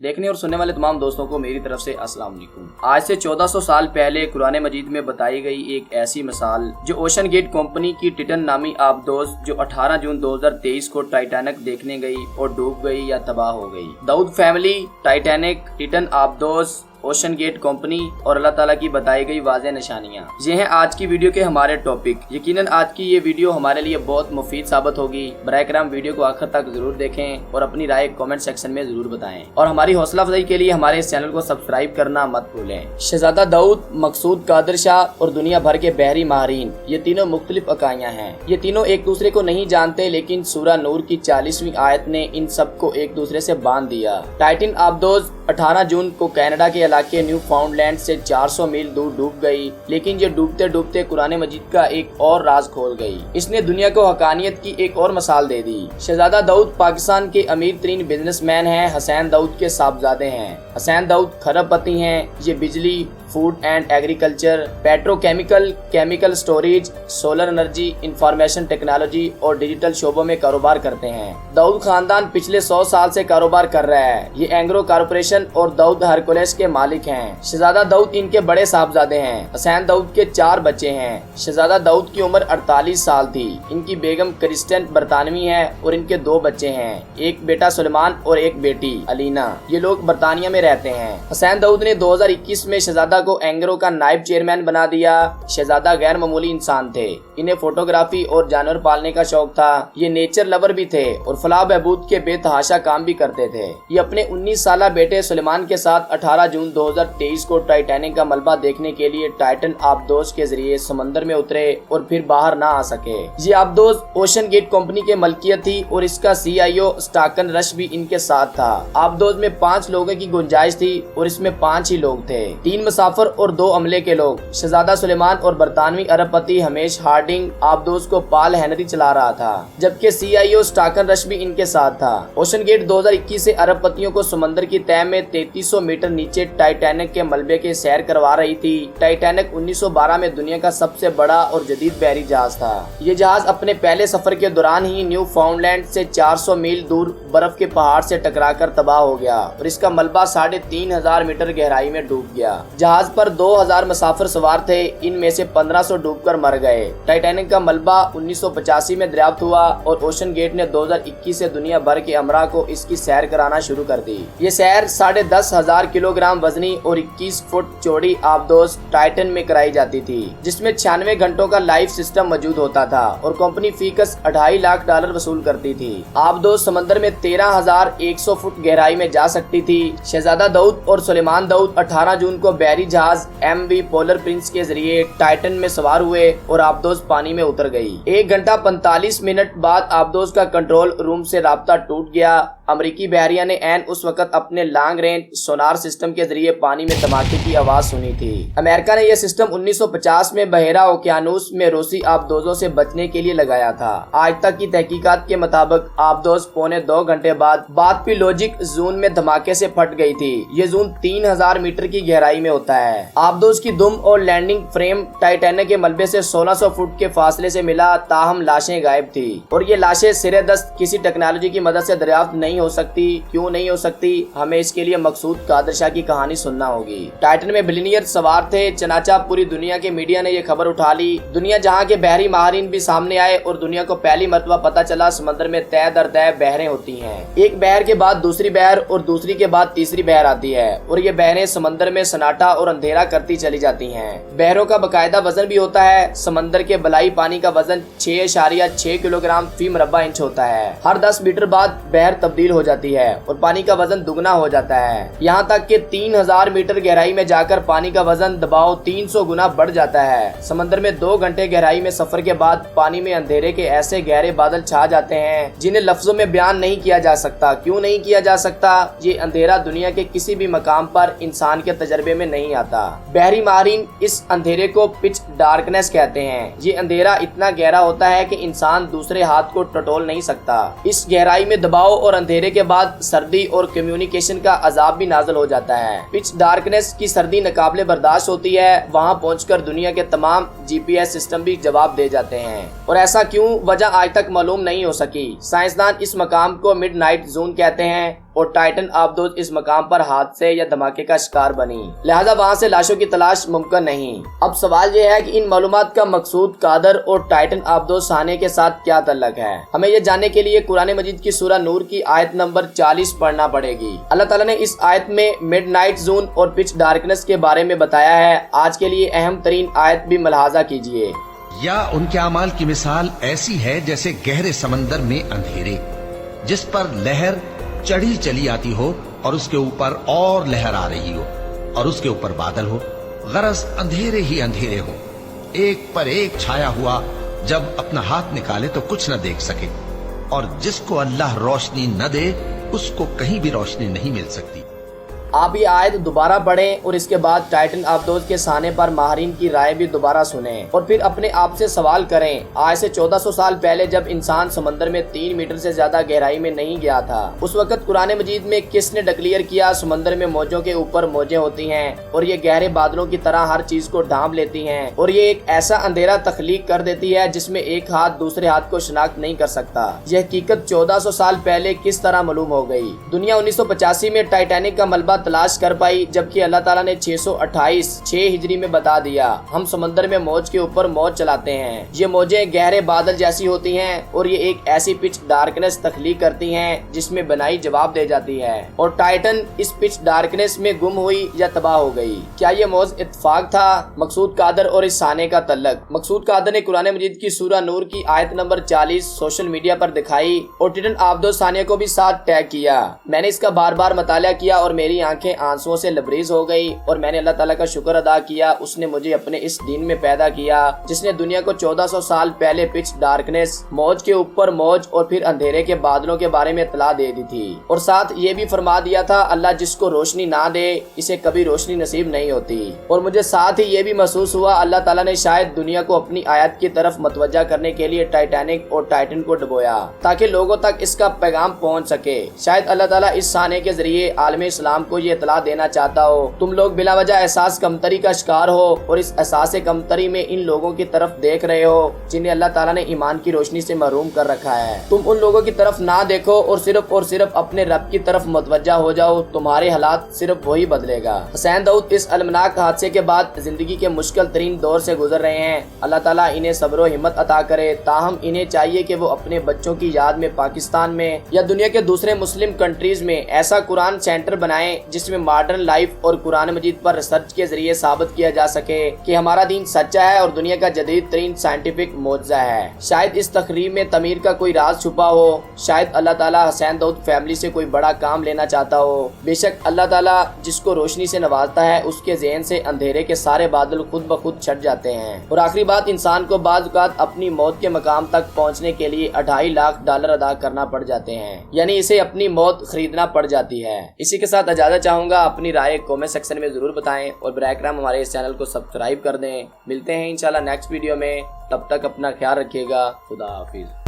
देखने और सुनने वाले तमाम दोस्तों को मेरी तरफ से अस्सलाम वालेकुम। आज से 1400 साल पहले कुरान मजीद में बताई गई एक ऐसी मिसाल जो ओशन गेट कंपनी की टिटन नामी आबदोज जो 18 जून 2023 को टाइटैनिक देखने गई और डूब गई या तबाह हो गई। दाऊद फैमिली, टाइटैनिक, टिटन आबदोज, ओशन गेट कंपनी और अल्लाह ताला की बताई गई वाज़ेह निशानियाँ, ये हैं आज की वीडियो के हमारे टॉपिक। यकीनन आज की ये वीडियो हमारे लिए बहुत मुफीद साबित होगी। बराए करम वीडियो को आखिर तक जरूर देखें और अपनी राय कमेंट सेक्शन में जरूर बताएं और हमारी हौसला अफजाई के लिए हमारे इस चैनल को सब्सक्राइब करना मत भूलें। शहजादा दाऊद, मकसूद कादिर शाह और दुनिया भर के बहरी माहिरीन, ये तीनों मुख्तलिफ अकाइयाँ हैं। ये तीनों एक दूसरे को नहीं जानते, लेकिन सूरह नूर की 40वीं आयत ने इन सबको एक दूसरे से बांध दिया। टाइटन आबदोज 18 जून को कनाडा के इलाके न्यू फाउंडलैंड से 400 मील दूर डूब गई, लेकिन ये डूबते डूबते कुरान मजीद का एक और राज खोल गई। इसने दुनिया को हकानियत की एक और मिसाल दे दी। शहजादा दाऊद पाकिस्तान के अमीर तरीन बिजनेसमैन हैं। हसैन दाऊद के साहबजादे हैं। हसैन दाऊद खरबपति हैं। ये बिजली, food and agriculture, petrochemical, chemical storage, solar energy, information technology और डिजिटल शोबों में कारोबार करते हैं। दाऊद खानदान पिछले 100 साल से कारोबार कर रहा है। ये एंग्रो कॉर्पोरेशन और दाऊद हरकुलेस के मालिक हैं। शहजादा दाऊद इनके बड़े साहबजादे हैं। हसैन दाऊद के 4 बच्चे हैं। शहजादा दाऊद की उम्र 48 साल थी। इनकी बेगम क्रिस्टन बरतानवी है और इनके 2 बच्चे हैं, एक बेटा सुलेमान और एक बेटी अलीना। ये लोग बरतानिया में रहते हैं। हसैन दाऊद ने 2021 में शहजादा को एंग्रो का नायब चेयरमैन बना दिया। शहजादा गैर मामूली इंसान थे। इन्हें फोटोग्राफी और जानवर पालने का शौक था। ये नेचर लवर भी थे और फलाह बहबूद के बेतहाशा काम भी करते थे। ये अपने 19 साला बेटे सुलेमान के साथ 18 जून 2023 को टाइटैनिक का मलबा देखने के लिए टाइटन आबदोज के जरिए समंदर में उतरे और फिर बाहर ना आ सके। ये आबदोज ओशन गेट कंपनी के मलकियत थी और इसका CIO स्टाकन रश भी इनके साथ था। आबदोज में 5 लोगों की गुंजाइश थी और इसमें 5 ही लोग थे, 3 मुसाफिर और 2 अमले के लोग। शहजादा सुलेमान और बरतानवी अरबपति हमेश हार्डिंग आबदोज को पाल हेनरी चला रहा था, जबकि CIO स्टाकन रश भी इनके साथ था। ओशन गेट 2021 से अरबपतियों को समंदर की तह में 3300 मीटर नीचे टाइटैनिक के मलबे के सैर करवा रही थी। टाइटैनिक 1912 में दुनिया का सबसे बड़ा और जदीद बहरी जहाज था। ये जहाज अपने पहले सफर के दौरान ही न्यू फाउंडलैंड से 400 मील दूर बर्फ के पहाड़ से टकराकर तबाह हो गया और इसका मलबा 3500 मीटर गहराई में डूब गया। जहाज पर 2000 मुसाफिर सवार थे। इनमें से 1500 डूबकर मर गए। टाइटैनिक का मलबा 1985 में दरियाफ्त हुआ और ओशन गेट ने 2021 से दुनिया भर के अमरा को इसकी सैर कराना शुरू कर दी। ये सैर 10,500 किलोग्राम वजनी और 21 फुट चौड़ी आबदोज टाइटन में कराई जाती थी, जिसमें 96 घंटों का लाइव सिस्टम मौजूद होता था और कंपनी फीकस $2.5 लाख वसूल करती थी। आबदोज समंदर में 13,100 फुट गहराई में जा सकती थी। शहजादा दाऊद और सुलेमान दाऊद 18 जून को बहरी जहाज MV पोलर प्रिंस के जरिए टाइटन में सवार हुए और आबदोज पानी में उतर गई। 1 घंटा 45 मिनट बाद आबदोज का कंट्रोल रूम से राब्ता टूट गया। अमरीकी बहरिया ने ऐन उस वक्त अपने लॉन्ग रेंज सोनार सिस्टम के जरिए पानी में धमाके की आवाज सुनी थी। अमेरिका ने यह सिस्टम 1950 में बहरा ओकियानूस में रूसी आबदोजों से बचने के लिए लगाया था। आज तक की तहकीकात के मुताबिक आबदोज पौने 2 घंटे बाद बातपिलोजिक जोन में धमाके से फट गई थी। ये जोन 3000 मीटर की गहराई में होता है। आबदोज की दुम और लैंडिंग फ्रेम टाइटैनिक के मलबे से 1600 फुट के फासले से मिला, ताहम लाशें गायब थी और ये लाशें सिरेदस्त किसी टेक्नोलॉजी की मदद से दरियाफ्त नहीं हो सकती। क्यों नहीं हो सकती? हमें इसके लिए मकसूद कादिर शाह की कहानी सुनना होगी। टाइटन में बिलियनियर सवार थे। चनाचा पूरी दुनिया के मीडिया ने ये खबर उठा ली। दुनिया जहां के बहरी माहिरीन भी सामने आए और दुनिया को पहली मर्तबा पता चला समंदर में तय दर तय बहरें होती हैं। एक बहर के बाद दूसरी बहर और दूसरी के बाद तीसरी बहर आती है और ये बहरें समंदर में सन्नाटा और अंधेरा करती चली जाती हैं। बहरों का बकायदा वजन भी होता है। समंदर के बलाई पानी का वजन 6.6 किलोग्राम फी मुरब्बा इंच होता है। हर 10 मीटर बाद बहर तब्दील हो जाती है और पानी का वजन दुगना हो जाता है। यहाँ तक कि 3000 मीटर गहराई में जाकर पानी का वजन दबाव 300 गुना बढ़ जाता है। समंदर में 2 घंटे गहराई में सफर के बाद पानी में अंधेरे के ऐसे गहरे बादल छा जाते हैं जिन्हें लफ्जों में बयान नहीं किया जा सकता। क्यों नहीं किया जा सकता? ये अंधेरा दुनिया के किसी भी मकाम पर इंसान के तजर्बे में नहीं आता। बहरी माहिरीन इस अंधेरे को पिच डार्कनेस कहते हैं। ये अंधेरा इतना गहरा होता है कि इंसान दूसरे हाथ को टटोल नहीं सकता। इस गहराई में दबाव और अंधेरे के बाद सर्दी और कम्युनिकेशन का अजाब भी नाज़िल हो जाता है। पिच डार्कनेस की सर्दी नाकाबिले बर्दाश्त होती है। वहाँ पहुंचकर दुनिया के तमाम GPS सिस्टम भी जवाब दे जाते हैं और ऐसा क्यों, वजह आज तक मालूम नहीं हो सकी। साइंसदान इस मकाम को मिडनाइट जोन कहते हैं। اور ٹائٹن آبدوز اس مقام پر حادثے یا دھماکے کا شکار بنی، لہذا وہاں سے لاشوں کی تلاش ممکن نہیں۔ اب سوال یہ ہے کہ ان معلومات کا مقصود قادر اور ٹائٹن آبدوز سانحے کے ساتھ کیا تعلق ہے؟ ہمیں یہ جاننے کے لیے قرآن مجید کی سورہ نور کی آیت نمبر 40 پڑھنا پڑے گی۔ اللہ تعالیٰ نے اس آیت میں مڈ نائٹ زون اور پچ ڈارکنس کے بارے میں بتایا ہے۔ آج کے لیے اہم ترین آیت بھی ملاحظہ کیجیے۔ یا ان کے اعمال کی مثال ایسی ہے جیسے گہرے سمندر میں اندھیرے، جس پر لہر چڑھی چلی آتی ہو اور اس کے اوپر اور لہر آ رہی ہو اور اس کے اوپر بادل ہو، غرض اندھیرے ہی اندھیرے ہو، ایک پر ایک چھایا ہوا، جب اپنا ہاتھ نکالے تو کچھ نہ دیکھ سکے، اور جس کو اللہ روشنی نہ دے اس کو کہیں بھی روشنی نہیں مل سکتی۔ آپ یہ آیت دوبارہ پڑھیں اور اس کے بعد ٹائٹن آبدوز کے سانحے پر ماہرین کی رائے بھی دوبارہ سنیں اور پھر اپنے آپ سے سوال کریں، آج سے 1400 سال پہلے جب انسان سمندر میں 3 میٹر سے زیادہ گہرائی میں نہیں گیا تھا، اس وقت قرآن مجید میں کس نے ڈکلیئر کیا سمندر میں موجوں کے اوپر موجیں ہوتی ہیں اور یہ گہرے بادلوں کی طرح ہر چیز کو ڈھانپ لیتی ہیں اور یہ ایک ایسا اندھیرا تخلیق کر دیتی ہے جس میں ایک ہاتھ دوسرے ہاتھ کو شناخت نہیں کر سکتا۔ یہ حقیقت 1400 سال پہلے کس طرح معلوم ہو گئی؟ دنیا 1985 میں ٹائٹینک کا ملبہ تلاش کر پائی، جبکہ اللہ تعالیٰ نے 6 ہجری میں بتا دیا ہم سمندر میں موج کے اوپر موج چلاتے ہیں۔ یہ موجیں گہرے بادل جیسی ہوتی ہیں اور یہ ایک ایسی پچ ڈارکنس تخلیق کرتی ہیں جس میں بنائی جواب دے جاتی ہے، اور ٹائٹن اس پچ ڈارکنس میں گم ہوئی یا تباہ ہو گئی۔ کیا یہ موز اتفاق تھا؟ مقصود قادر اور اس سانحے کا تعلق۔ مقصود قادر نے قرآن مجید کی سورہ نور کی آیت نمبر 40 سوشل میڈیا پر دکھائی اور ٹائٹن آبدوز سانحے کو بھی ساتھ ٹیگ کیا۔ میں نے اس کا بار بار مطالعہ کیا اور میری آنکھیں آنسوؤں سے لبریز ہو گئی اور میں نے اللہ تعالیٰ کا شکر ادا کیا، اس نے مجھے اپنے اس دین میں پیدا کیا جس نے دنیا کو 1400 سال پہلے پچ ڈارکنس، موج کے اوپر موج اور پھر اندھیرے کے بادلوں کے بارے میں اطلاع دے دی تھی، اور ساتھ یہ بھی فرما دیا تھا اللہ جس کو روشنی نہ دے اسے کبھی روشنی نصیب نہیں ہوتی۔ اور مجھے ساتھ ہی یہ بھی محسوس ہوا اللہ تعالیٰ نے شاید دنیا کو اپنی آیت کی طرف متوجہ کرنے کے لیے ٹائٹینک اور ٹائٹن کو ڈبویا تاکہ لوگوں تک اس کا پیغام پہنچ سکے۔ شاید اللہ تعالیٰ اس سانحے کے ذریعے عالم اسلام کو یہ اطلاع دینا چاہتا ہو تم لوگ بلا وجہ احساس کمتری کا شکار ہو اور اس احساس کمتری میں ان لوگوں کی طرف دیکھ رہے ہو جنہیں اللہ تعالیٰ نے ایمان کی روشنی سے محروم کر رکھا ہے۔ تم ان لوگوں کی طرف نہ دیکھو اور صرف اپنے رب کی طرف متوجہ ہو جاؤ، تمہارے حالات صرف وہی بدلے گا۔ حسین داؤد اس المناک حادثے کے بعد زندگی کے مشکل ترین دور سے گزر رہے ہیں۔ اللہ تعالیٰ انہیں صبر و ہمت عطا کرے، تاہم انہیں چاہیے کہ وہ اپنے بچوں کی یاد میں پاکستان میں یا دنیا کے دوسرے مسلم کنٹریز میں ایسا قرآن سینٹر بنائیں جس میں ماڈرن لائف اور قرآن مجید پر ریسرچ کے ذریعے ثابت کیا جا سکے کہ ہمارا دین سچا ہے اور دنیا کا جدید ترین سائنٹیفک معجزہ ہے۔ شاید اس تقریب میں تعمیر کا کوئی راز چھپا ہو، شاید اللہ تعالیٰ حسین داؤد فیملی سے کوئی بڑا کام لینا چاہتا ہو۔ بے شک اللہ تعالیٰ جس کو روشنی سے نوازتا ہے اس کے ذہن سے اندھیرے کے سارے بادل خود بخود چھٹ جاتے ہیں۔ اور آخری بات، انسان کو بعض اوقات اپنی موت کے مقام تک پہنچنے کے لیے $2.5 لاکھ ادا کرنا پڑ جاتے ہیں، یعنی اسے اپنی موت خریدنا پڑ جاتی ہے۔ اسی کے ساتھ اجازت چاہوں گا، اپنی رائے کامنٹ سیکشن میں ضرور بتائیں اور براہ کرم ہمارے اس چینل کو سبسکرائب کر دیں۔ ملتے ہیں انشاءاللہ نیکسٹ ویڈیو میں، تب تک اپنا خیال رکھیے گا۔ خدا حافظ۔